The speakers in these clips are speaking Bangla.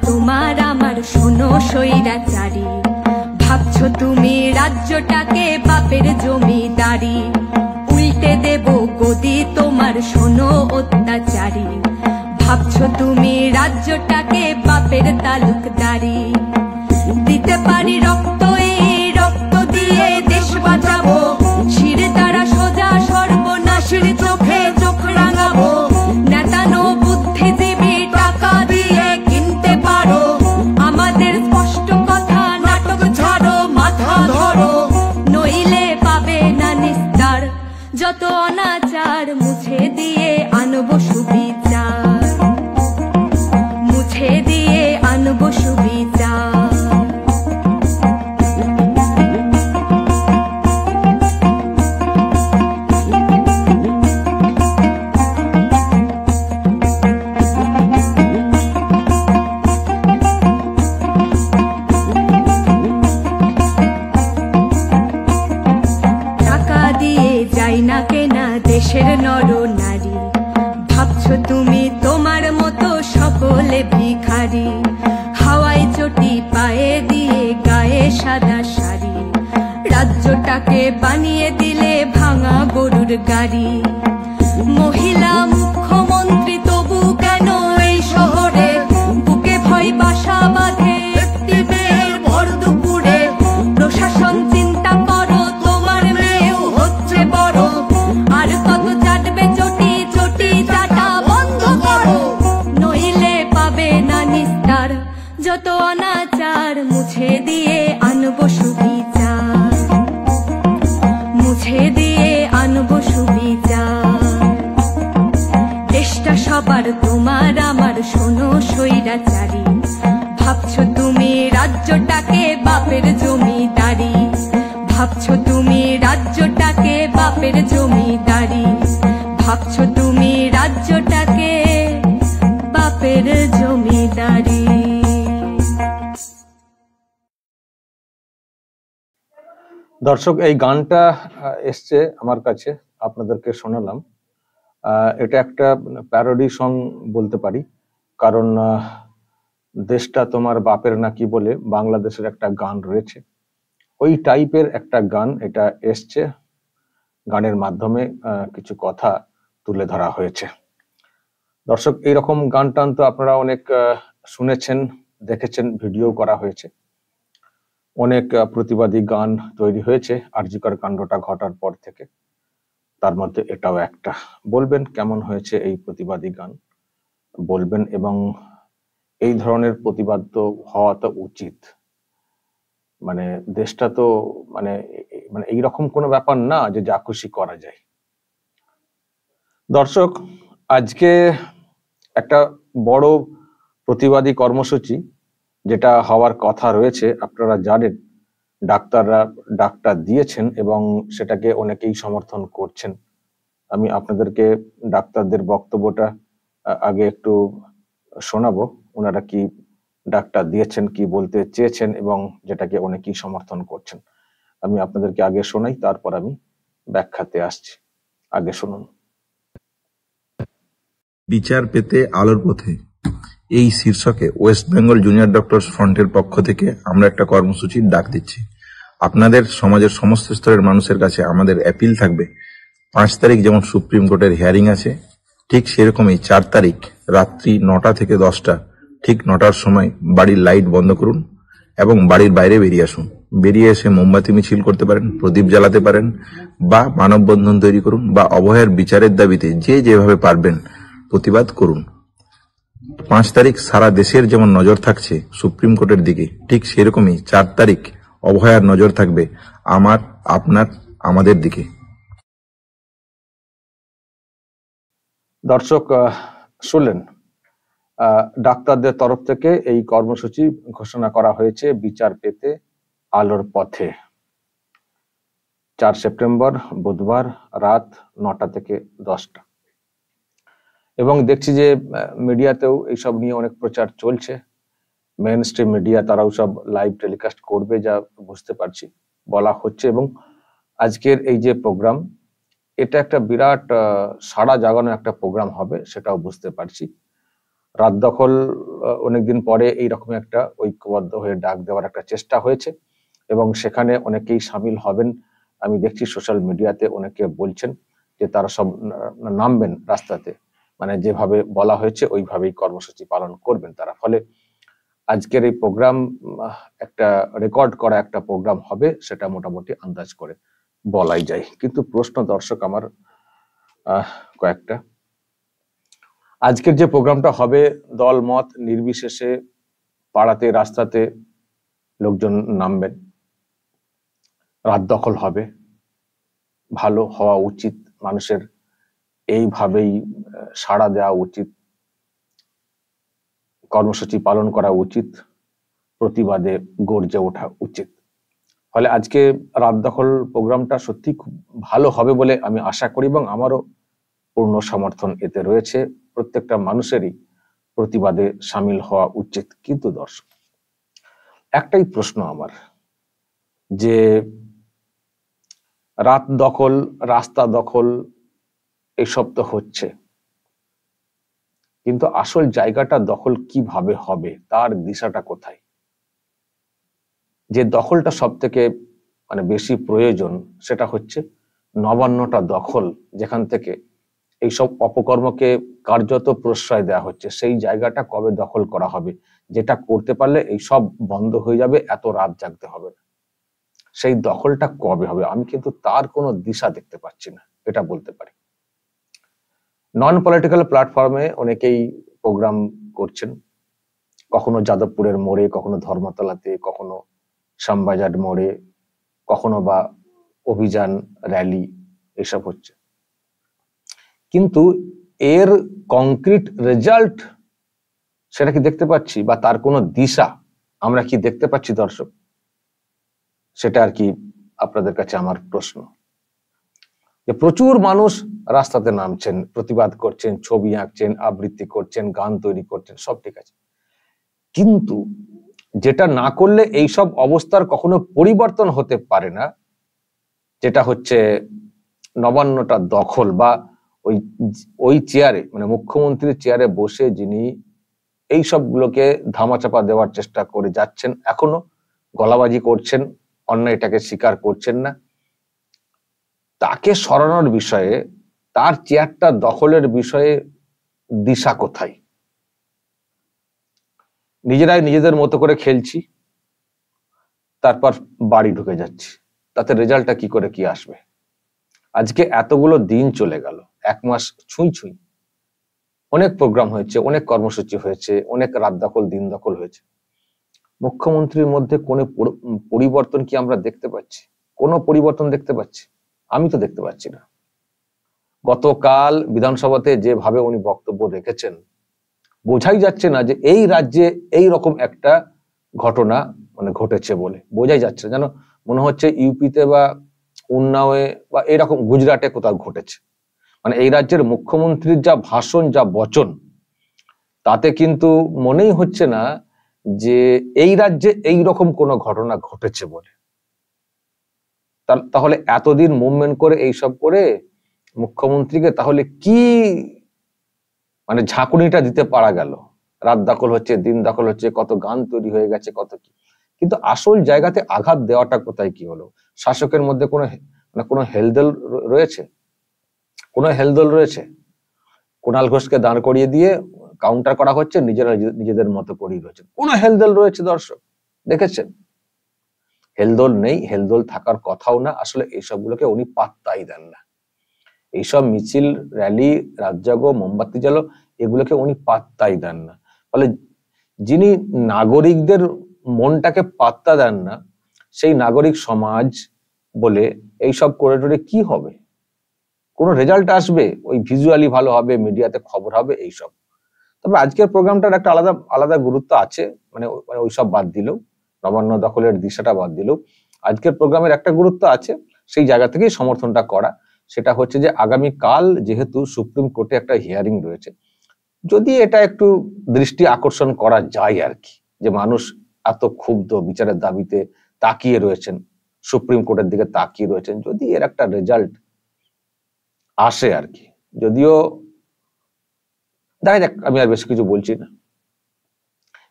তোমার আমার শোনো স্বৈরাচারী, ভাবছো তুমি রাজ্যটাকে বাপের জমিদারি, উল্টে দেব গদি তোমার শোনো অত্যাচারী, ভাবছো তুমি রাজ্যটাকে বাপের তালুকদারি। দিতে পারি রক্ত, এই রক্ত দিয়ে দেশ বাঁচাবো, শির দ্বারা সোজা সর্বনাশের চোখে চোখ রাঙাবো, নেতানো বুদ্ধিজীবী টাকা দিয়ে কিনতে পারো আমাদের স্পষ্ট কথা, নাটক ছাড়ো মাথা ধরো, নইলে পাবে না নিস্তার, যত অনাচার মুছে দিয়ে আনবো সুবিচার, মুছে দিয়ে আনবো সুবিচার। দেশের নর নারী, ভাবছো তুমি তোমার মতো সকলে ভিখারি, হাওয়ায় চটি পায়ে দিয়ে গায়ে সাদা শাড়ি, রাজ্যটাকে বানিয়ে দিলে ভাঙা গরুর গাড়ি। মহিলা মুখ্যমন্ত্রী তবু কেন এই শহরে বুকে ভয় বাসা বাঁধে একটি মেয়ের ভর দুপুরে, প্রশাসন চিন্তা করো তোমার মেয়েও হচ্ছে বড়, আর কত চাটবে চটি, চটি চাটা বন্ধ করো, নইলে পাবে না নিস্তার, যত অনাচার মুছে দিয়ে আনবো সুবিচার, মুছে দিয়ে আনবো সুবিচার। দেশটা সবার তোমার আমার শোনো স্বৈরাচারী, ভাবছো তুমি রাজ্যটাকে বাপের জমিদারি, ভাবছো তুমি রাজ্যটাকে বাপের জমিদারি, ভাবছো তুমি রাজ্যটাকে বাপের জমিদারি। দর্শক, এই গানটা এসছে আমার কাছে, আপনাদেরকে শোনালাম। এটা একটা প্যারোডি সং বলতে পারি, কারণ দেশটা তোমার বাপের নাকি বলে বাংলাদেশের একটা গান রয়েছে, ওই টাইপের একটা গান এটা এসছে, গানের মাধ্যমে কিছু কথা তুলে ধরা হয়েছে। দর্শক, এইরকম গান টান তো আপনারা অনেক শুনেছেন, দেখেছেন, ভিডিও করা হয়েছে, অনেক প্রতিবাদী গান তৈরি হয়েছে আরজিকর কাণ্ডটা ঘটার পর থেকে, তার মধ্যে এটাও একটা। বলবেন কেমন হয়েছে এই প্রতিবাদী গান, বলবেন, এবং এই ধরনের প্রতিবাদ তো হওয়া তো উচিত। মানে দেশটা তো মানে মানে এইরকম কোনো ব্যাপার না যে যা খুশি করা যায়। দর্শক, আজকে একটা বড় প্রতিবাদী কর্মসূচি যেটা হওয়ার কথা রয়েছে, আপনারা জানেন, ডাক্তাররা ডাক্তার দিয়েছেন এবং সেটাকে অনেকেই সমর্থন করছেন। আমি আপনাদেরকে ডাক্তারদের বক্তব্যটা আগে একটু শোনাবো, ওনারা কি ডাক্তার দিয়েছেন, কি বলতে চেয়েছেন, এবং যেটাকে অনেকেই সমর্থন করছেন। আমি আপনাদেরকে আগে শোনাই, তারপর আমি ব্যাখ্যাতে আসছি। আগে শুনুন। বিচার পেতে আলোর পথে, এই শীর্ষকে ওয়েস্ট বেঙ্গল জুনিয়র ডক্টরস ফ্রন্টের পক্ষ থেকে আমরা একটা কর্মসূচির ডাক দিচ্ছি। আপনাদের সমাজের সমস্ত স্তরের মানুষের কাছে আমাদের অ্যাপিল থাকবে, 5 তারিখ যেমন সুপ্রিম কোর্টের হিয়ারিং আছে, ঠিক সেরকমই 4 তারিখ রাত্রি 9টা থেকে 10টা, ঠিক 9টার সময় বাড়ির লাইট বন্ধ করুন এবং বাড়ির বাইরে বেরিয়ে আসুন। বেরিয়ে এসে মোমবাতি মিছিল করতে পারেন, প্রদীপ জ্বালাতে পারেন, বা মানববন্ধন তৈরি করুন, বা অভয়ার বিচারের দাবিতে যে যেভাবে পারবেন প্রতিবাদ করুন। 5 তারিখ সারা দেশের যেমন নজর থাকছে সুপ্রিম কোর্টের দিকে, ঠিক সেরকমই 4 তারিখ অভয়ার নজর থাকবে আমার, আপনার, আমাদের দিকে। দর্শক, শুনলেন, ডাক্তারদের তরফ থেকে এই কর্মসূচি ঘোষণা করা হয়েছে, বিচার পেতে আলোর পথে। 4 সেপ্টেম্বর বুধবার রাত 9টা থেকে 10টা। এবং দেখছি যে মিডিয়াতেও এইসব নিয়ে অনেক প্রচার চলছে। মেইন স্ট্রিম মিডিয়া তারাও সব লাইভ টেলিকাস্ট করবে, যা বুঝতে পারছি বলা হচ্ছে। এবং আজকের এই যে প্রোগ্রাম, এটা একটা বিরাট সাড়া জাগানো একটা প্রোগ্রাম হবে, সেটাও বুঝতে পারছি। রাত দখল অনেকদিন পরে এইরকম একটা ঐক্যবদ্ধ হয়ে ডাক দেওয়ার একটা চেষ্টা হয়েছে এবং সেখানে অনেকেই সামিল হবেন। আমি দেখছি সোশ্যাল মিডিয়াতে অনেকে বলছেন যে তারা সব নামবেন রাস্তাতে, মানে যেভাবে বলা হয়েছে ওইভাবেই কর্মসূচি পালন করবেন তারা। ফলে আজকের এই প্রোগ্রাম একটা রেকর্ড করা একটা প্রোগ্রাম হবে, সেটা মোটামুটি আন্দাজ করে বলাই যায়। কিন্তু প্রশ্ন দর্শক আমার কয়েকটা, আজকের যে প্রোগ্রামটা হবে দল মত নির্বিশেষে পাড়াতে রাস্তাতে লোকজন নামবেন, রাত দখল হবে, ভালো হওয়া উচিত, মানুষের এইভাবেই সাড়া দেওয়া উচিত, কর্মসূচি পালন করা উচিত, প্রতিবাদে গর্জে ওঠা উচিত। ফলে আজকে রাত দখল প্রোগ্রামটা সত্যি খুব ভালো হবে বলে আমি আশা করি এবং আমারও পূর্ণ সমর্থন এতে রয়েছে। প্রত্যেকটা মানুষেরই প্রতিবাদে সামিল হওয়া উচিত। কিন্তু দর্শক, একটাই প্রশ্ন আমার, যে রাত দখল, রাস্তা দখল এসব তো হচ্ছে, কিন্তু আসল জায়গাটা দখল কিভাবে হবে, তার দিশাটা কোথায়? যে দখলটা সব থেকে মানে বেশি প্রয়োজন সেটা হচ্ছে নবান্নটা দখল, যেখান থেকে এইসব অপকর্মকে কার্যত প্রশ্রয় দেওয়া হচ্ছে। সেই জায়গাটা কবে দখল করা হবে, যেটা করতে পারলে এইসব বন্ধ হয়ে যাবে, এত রাত জাগতে হবে না। সেই দখলটা কবে হবে? আমি কিন্তু তার কোনো দিশা দেখতে পাচ্ছি না, এটা বলতে পারি। নন পলিটিক্যাল প্ল্যাটফর্মে অনেকেই প্রোগ্রাম করছেন, কখনো যাদবপুরের মোড়ে, কখনো ধর্মতলাতে, কখনো শ্যামবাজার মোড়ে, কখনো বা অভিযান র্যালি, এসব হচ্ছে। কিন্তু এর কংক্রিট রেজাল্ট সেটা কি দেখতে পাচ্ছি, বা তার কোনো দিশা আমরা কি দেখতে পাচ্ছি দর্শক? সেটা আর কি আপনাদের কাছে আমার প্রশ্ন। যে প্রচুর মানুষ রাস্তাতে নামছেন, প্রতিবাদ করছেন, ছবি আঁকছেন, আবৃত্তি করছেন, গান তৈরি করছেন, সব ঠিক আছে, কিন্তু যেটা না করলে এইসব অবস্থার কখনো পরিবর্তন হতে পারে না, যেটা হচ্ছে নবান্নটা দখল, বা ওই চেয়ারে, মানে মুখ্যমন্ত্রীর চেয়ারে বসে যিনি এই সবগুলোকে ধামাচাপা দেওয়ার চেষ্টা করে যাচ্ছেন, এখনো গলাবাজি করছেন, অন্যায়টাকে স্বীকার করছেন না, তাকে সরানোর বিষয়ে, তার চেয়ারটা দখলের বিষয়ে দিশা কোথায়? নিজেরাই নিজেদের মতো করে খেলছি, তারপর বাড়ি ঢুকে যাচ্ছি, তাতে রেজাল্টটা কি করে কি আসবে? আজকে এতগুলো দিন চলে গেল, 1 মাস ছুঁই ছুঁই, অনেক প্রোগ্রাম হয়েছে, অনেক কর্মসূচি হয়েছে, অনেক রাত দখল, দিন দখল হয়েছে। মুখ্যমন্ত্রীর মধ্যে কোনো পরিবর্তন কি আমরা দেখতে পাচ্ছি? কোনো পরিবর্তন দেখতে পাচ্ছি? আমি তো দেখতে পাচ্ছি না। গতকাল বিধানসভাতে যেভাবে উনি বক্তব্য রেখেছেন, বোঝাই যাচ্ছে না যে এই রাজ্যে এই রকম একটা ঘটনা মানে ঘটেছে বলে, বোঝাই যাচ্ছে না। যেন মনে হচ্ছে ইউপিতে বা উন্নাওয়ে বা এরকম গুজরাটে কোথাও ঘটেছে। মানে এই রাজ্যের মুখ্যমন্ত্রীর যা ভাষণ, যা বচন, তাতে কিন্তু মনেই হচ্ছে না যে এই রাজ্যে এই রকম কোনো ঘটনা ঘটেছে বলে। তাহলে এতদিন মুভমেন্ট করে এইসব করে মুখ্যমন্ত্রীকে তাহলে কি মানে ঝাঁকুনিটা দিতে পারা গেল? রাত দখল হচ্ছে, দিন দখল হচ্ছে, কত গান তৈরি হয়ে গেছে, কত কি, কিন্তু আসল জায়গাতে আঘাত দেওয়াটা কোথায় কি হলো? শাসকের মধ্যে কোনো হেলদোল রয়েছে? কোনো হেলদোল রয়েছে? কুণাল ঘোষকে দাঁড় করিয়ে দিয়ে কাউন্টার করা হচ্ছে, নিজেরা নিজেদের মতো করেই রয়েছে। কোনো হেলদোল রয়েছে দর্শক? দেখেছেন? হেলদোল নেই, হেলদোল থাকার কথাও না। আসলে এইসবগুলোকে উনি পাত্তাই দেন না। এইসব মিছিল, র্যালি, রাত জাগো, মোমবাতি জ্বালো, এগুলোকে উনি পাত্তাই দেন না। ফলে যিনি নাগরিকদের মনটাকে পাত্তা দেন না, সেই নাগরিক সমাজ বলে এইসব করে টোরে কি হবে? কোনো রেজাল্ট আসবে? ওই ভিজুয়ালি ভালো হবে, মিডিয়াতে খবর হবে, এইসব। তবে আজকের প্রোগ্রামটার একটা আলাদা আলাদা গুরুত্ব আছে, মানে ওইসব বাদ দিলেও, নবান্ন দখলের দিশাটা বাদ দিলেও আজকের প্রোগ্রামের একটা গুরুত্ব আছে, সেই জায়গা থেকেই সমর্থনটা করা। সেটা হচ্ছে যে আগামীকাল যেহেতু সুপ্রিম কোর্টে একটা হিয়ারিং রয়েছে, যদি এটা একটু দৃষ্টি আকর্ষণ করা যায় আর কি, যে মানুষ এত ক্ষুব্ধ বিচারের দাবিতে তাকিয়ে রয়েছেন, সুপ্রিম কোর্টের দিকে তাকিয়ে রয়েছেন, যদি এর একটা রেজাল্ট আসে আর কি, যদিও দেখা যাক, আমি আর বেশি কিছু বলছি না,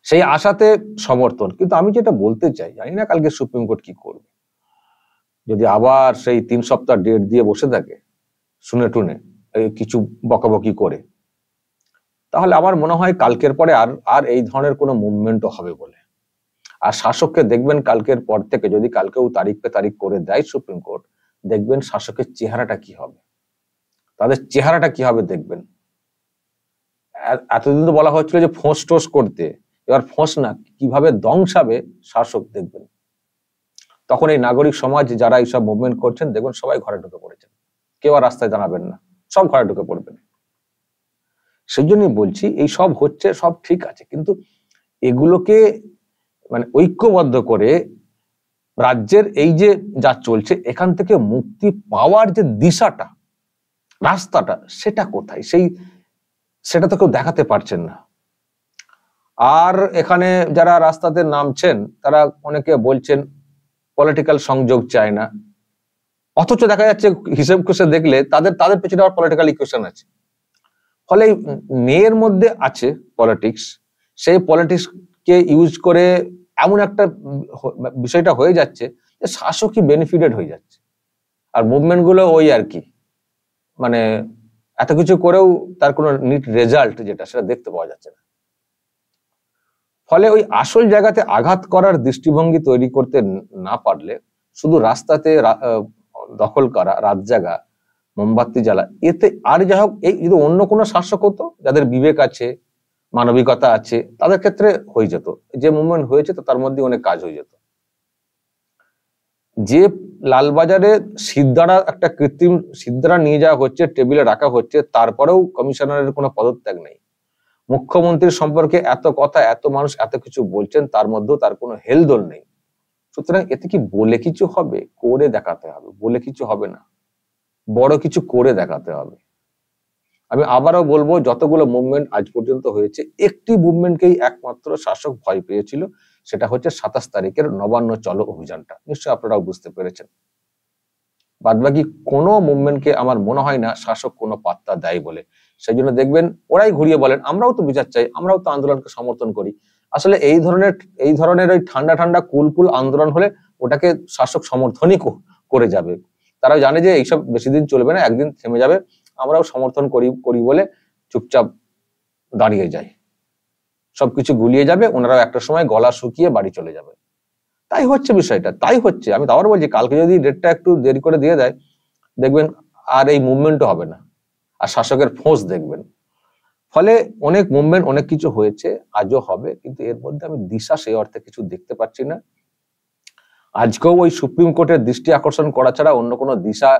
সেই আশাতে সমর্থন। কিন্তু আমি যেটা বলতে চাই, জানি না কালকে সুপ্রিম কোর্ট কি করবে, যদি আবার সেই 3 সপ্তাহ ডেট দিয়ে বসে থাকে শুনে টুনে কিছু বকাবকি করে, তাহলে আমার মনে হয় কালকের পরে আর এই ধরনের কোনো মুভমেন্টও হবে বলে। আর শাসককে দেখবেন কালকের পর থেকে, যদি কালকেও তারিখ পে তারিখ করে দেয় সুপ্রিম কোর্ট, দেখবেন শাসকের চেহারাটা কি হবে, তাদের চেহারাটা কি হবে দেখবেন। এতদিন তো বলা হচ্ছিল যে ফোঁস টোস করতে, এবার ফোঁস না, কিভাবে দংশাবে শাসক দেখবেন। তখন এই নাগরিক সমাজ যারা এইসব মুভমেন্ট করছেন, দেখবেন সবাই ঘরে ঢুকে পড়েছেন, কেউ আর রাস্তায় দাঁড়াবেন না, সব ঘরে ঢুকে পড়বেন। সেই জন্যই বলছি, এই সব হচ্ছে, সব ঠিক আছে, কিন্তু এগুলোকে মানে ঐক্যবদ্ধ করে রাজ্যের এই যে যা চলছে, এখান থেকে মুক্তি পাওয়ার যে দিশাটা, রাস্তাটা, সেটা কোথায়, সেটা তো কেউ দেখাতে পারছেন না। আর এখানে যারা রাস্তাতে নামছেন, তারা অনেকে বলছেন পলিটিক্যাল সংযোগ চায় না, অথচ দেখা যাচ্ছে হিসেব কষে দেখলে তাদের পেছনে আবার পলিটিক্যাল ইকুয়েশন আছে। ফলে মেয়ের মধ্যে আছে পলিটিক্স, সেই পলিটিক্স কে ইউজ করে এমন একটা বিষয়টা হয়ে যাচ্ছে যে শাসকই বেনিফিটেড হয়ে যাচ্ছে, আর মুভমেন্ট গুলো ওই আর কি, মানে এত কিছু করেও তার কোনো নিট রেজাল্ট যেটা, সেটা দেখতে পাওয়া যাচ্ছে না। ফলে ওই আসল জায়গাতে আঘাত করার দৃষ্টিভঙ্গি তৈরি করতে না পারলে, শুধু রাস্তাতে দখল করা, রাত জাগা, মোমবাতি জ্বালা, এতে আর যা হোক, এই যদি অন্য কোনো শাসক হতো, যাদের বিবেক আছে, মানবিকতা আছে, তাদের ক্ষেত্রে হয়ে যেত, যে মুভমেন্ট হয়েছে তো তার মধ্যে অনেক কাজ হয়ে যেত। যে লালবাজারে সিদ্ধারা, একটা কৃত্রিম সিদ্ধারা নিয়ে যাওয়া হচ্ছে, টেবিলে রাখা হচ্ছে, তারপরেও কমিশনারের কোনো পদত্যাগ নেই। মুখ্যমন্ত্রীর সম্পর্কে এত কথা, এত মানুষ এত কিছু বলছেন, তার মধ্যেও তার কোনো হেলদোল নেই। সুতরাং এতে কি বলে কিছু হবে? করে দেখাতে হবে, বলে কিছু হবে না, বড় কিছু করে দেখাতে হবে। আমি আবারও বলবো, যতগুলো মুভমেন্ট আজ পর্যন্ত হয়েছে, একটি মুভমেন্টকেই একমাত্র শাসক ভয় পেয়েছিল, সেটা হচ্ছে 27 তারিখের নবান্ন চলো অভিযানটা। নিশ্চয়ই আপনারাও বুঝতে পেরেছেন। বাদবাকি কোনো মুভমেন্টকে আমার মনে হয় না শাসক কোনো পাত্তা দেয় বলে। সেই জন্য দেখবেন ওরাই ঘুরিয়ে বলেন, আমরাও তো বিচার চাই, আমরাও তো আন্দোলনকে সমর্থন করি। আসলে এই ধরনের ওই ঠান্ডা ঠান্ডা কুল আন্দোলন হলে ওটাকে শাসক সমর্থনই করে যাবে। তারা জানে যে এইসব বেশি দিন চলবে না, একদিন থেমে যাবে, আমরাও সমর্থন করি বলে চুপচাপ দাঁড়িয়ে যায়, সবকিছু গুলিয়ে যাবে, ওনারাও একটা সময় গলা শুকিয়ে বাড়ি চলে যাবে। তাই হচ্ছে বিষয়টা, তাই হচ্ছে। আমি তো আবার বলছি, কালকে যদি ডেটটা একটু দেরি করে দিয়ে দেয়, দেখবেন আর এই মুভমেন্টও হবে না, আর শাসকের ফোঁস দেখবেন। ফলে অনেক মুভমেন্ট, অনেক কিছু হয়েছে, আজও হবে, কিন্তু এর মধ্যে আমি দিশা সেই অর্থে কিছু দেখতে পাচ্ছি না। আজকেও ওই সুপ্রিম কোর্টের দৃষ্টি আকর্ষণ করা ছাড়া অন্য কোনো দিশা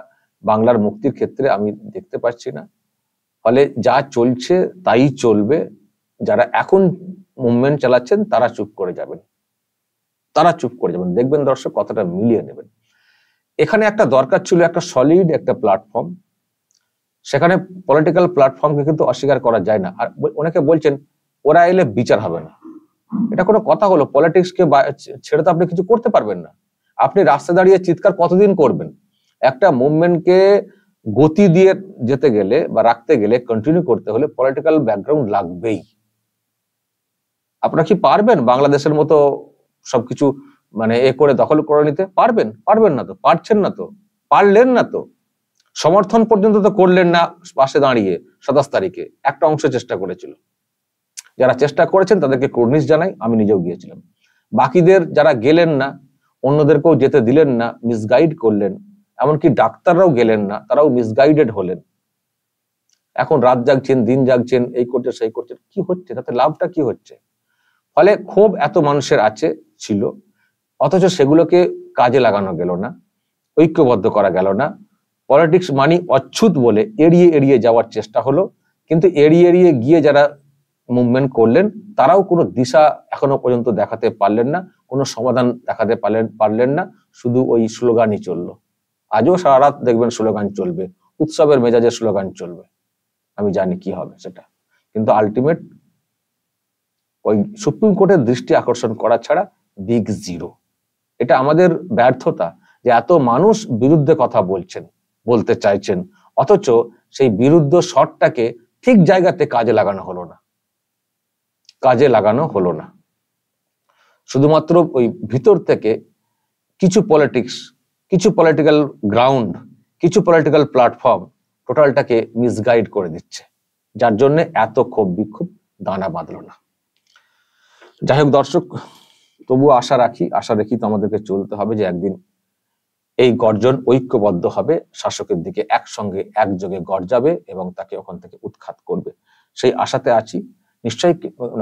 বাংলার মুক্তির ক্ষেত্রে আমি দেখতে পাচ্ছি না। ফলে যা চলছে তাই চলবে। যারা এখন মুভমেন্ট চালাচ্ছেন তারা চুপ করে যাবেন, দেখবেন দর্শক কথাটা মিলিয়ে নেবেন। এখানে একটা দরকার ছিল একটা সলিড একটা প্ল্যাটফর্ম, সেখানে পলিটিক্যাল প্ল্যাটফর্মকে কিন্তু অস্বীকার করা যায় না। আর অনেকে বলছেন ওরা এলে বিচার হবে না, এটা কোনো কথা হলো? পলিটিক্সকে ছেড়ে তো আপনি কিছু করতে পারবেন না। আপনি রাস্তায় দাঁড়িয়ে চিৎকার কতদিন করবেন? একটা মুভমেন্টকে গতি দিয়ে যেতে গেলে বা রাখতে গেলে, কন্টিনিউ করতে হলে পলিটিক্যাল ব্যাকগ্রাউন্ড লাগবেই। আপনারা কি পারবেন বাংলাদেশের মতো সবকিছু মানে করে দখল করে নিতে? পারবেন না তো, পারছেন না তো, পারলেন না তো, সমর্থন পর্যন্ত তো করলেন না। পাশে দাঁড়িয়ে 27 তারিখে একটা অংশ চেষ্টা করেছিল, যারা চেষ্টা করেছেন তাদেরকে কুর্নিশ জানাই, আমি নিজেও গিয়েছিলাম। বাকিদের যারা গেলেন না, অন্যদেরকেও যেতে দিলেন না, মিসগাইড করলেন, এমনকি ডাক্তাররাও গেলেন না, তারাও মিসগাইডেড হলেন। এখন রাত জাগছেন, দিন জাগছেন, এই করছে সেই করছেন, কি হচ্ছে তাতে? লাভটা কি হচ্ছে? ফলে ক্ষোভ এত মানুষের ছিল, অথচ সেগুলোকে কাজে লাগানো গেল না, ঐক্যবদ্ধ করা গেল না। পলিটিক্স মানি অচ্ছুত বলে এড়িয়ে যাওয়ার চেষ্টা হলো, কিন্তু এড়িয়ে গিয়ে যারা মুভমেন্ট করলেন তারাও কোনো দিশা এখনো পর্যন্ত দেখাতে পারলেন না, কোনো সমাধান দেখাতে পারলেন না, শুধু ওই স্লোগানই চললো। আজও সারা রাত দেখবেন স্লোগান চলবে, উৎসবের মেজাজে স্লোগান চলবে। আমি জানি কি হবে সেটা, কিন্তু আলটিমেট ওই সুপ্রিম কোর্টের দৃষ্টি আকর্ষণ করা ছাড়া বিগ জিরো। এটা আমাদের ব্যর্থতা যে এত মানুষ বিরুদ্ধে কথা বলতে চাইছেন, অথচ সেই বিরুদ্ধ শটটাকে ঠিক জায়গাতে কাজে লাগানো হলো না। শুধুমাত্র ওই ভিতর থেকে কিছু পলিটিক্যাল গ্রাউন্ড, কিছু পলিটিক্যাল প্ল্যাটফর্ম টোটালটাকে মিসগাইড করে দিচ্ছে, যার জন্য এত ক্ষোভ বিক্ষোভ দানা বাঁধলো না। যাই হোক দর্শক, তবুও আশা রাখি তো আমাদেরকে চলতে হবে যে একদিন এই গর্জন ঐক্যবদ্ধ হবে, শাসকের দিকে একসঙ্গে একযোগে গর্জাবে এবং তাকে ওখান থেকে উৎখাত করবে। সেই আশাতে আছি। নিশ্চয়ই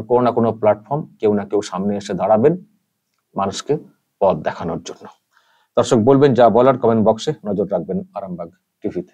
কোনো না কোনো প্ল্যাটফর্ম কেউ না কেউ সামনে এসে দাঁড়াবেন মানুষকে পথ দেখানোর জন্য। দর্শক বলবেন যা বলার কমেন্ট বক্সে, নজর রাখবেন আরামবাগ টিভিতে।